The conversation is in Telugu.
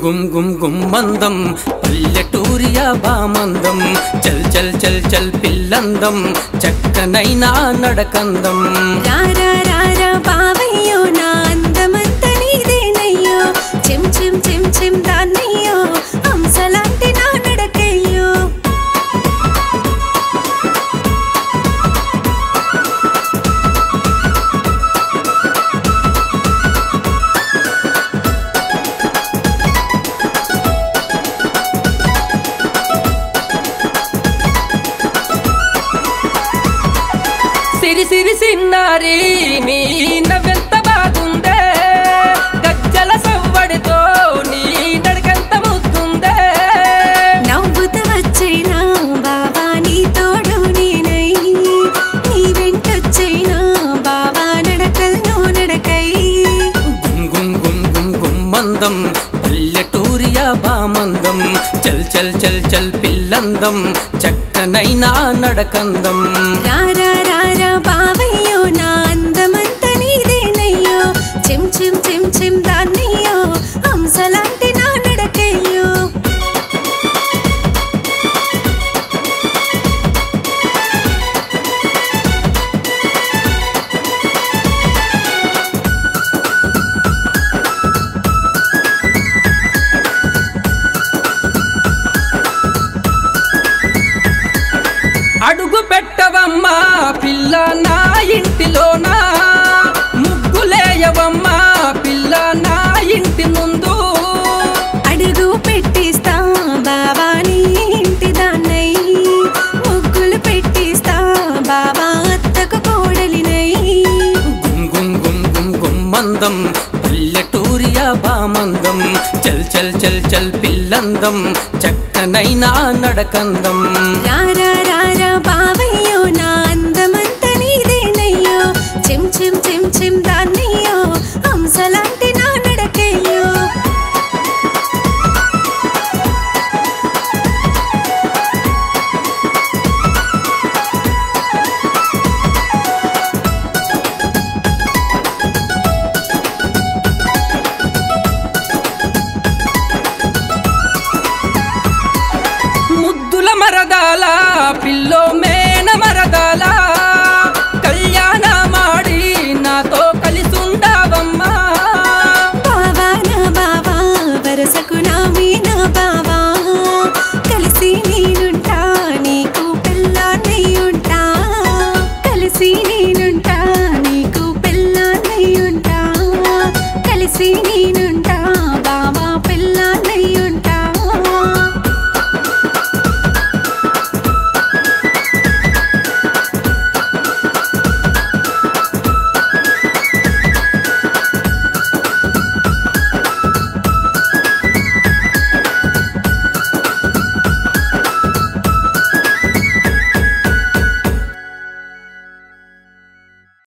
గుమ్ గుమ్ గుమ్ మందం పల్లెటూరియా బామందం చల్ చల్ చల్ చల్ పిల్లందం చక్కనైనా నడకందం రారా రారా బావయ్యో నా అందమంత నీదేనయ్యో చిమ్ చిమ్ చిమ్ చిమ్ దాన్నయ్యో హంసలాంటి నా నడకయ్యో సిరి సిరి సిన్నారి నీ నవ్వెంత బాగుందే గజ్జల సవ్వడితో నీ నడకంత ముద్దుందే నవ్వుతూ వచ్చేనా బావా నీ తోడు నేనై నీ వెంటొచ్చేనా బావా నడకల్లో నడకై గుమ్ గుమ్ గుమ్ గుమ్ గుమ్ మందం పల్లెటూరియా బామందం చల్ చల్ చల్ చల్ పిల్లందం చక్కనైనా నడకందం రారా రారా బావయ్యో నా అందమంత నీదేనయ్యో చిమ్ చిమ్ చిమ్ చిమ్ దాన్నయ్యో హంసలాంటి నా నడకయ్యో అడుగు పెట్టవమ్మా పిల్ల నా ఇంటిలోనా ముగ్గులేయవమ్మా పిల్ల నా ఇంటి ముందు అడుగు పెట్టిస్తా బావా నీ ఇంటి దాన్నై ముగ్గులు పెట్టిస్తా బావా అత్తకు కోడలినై గుమ్ గుమ్ గుమ్ గుమ్ గుమ్ మందం పల్లెటూరియా బామందం చల్ చల్ చల్ చల్ పిల్లందం చక్కనైనా నడకందం రారా రారా బావయ్యో నా అందమంత నీదేనయ్యో చిమ్ చిమ్ చిమ్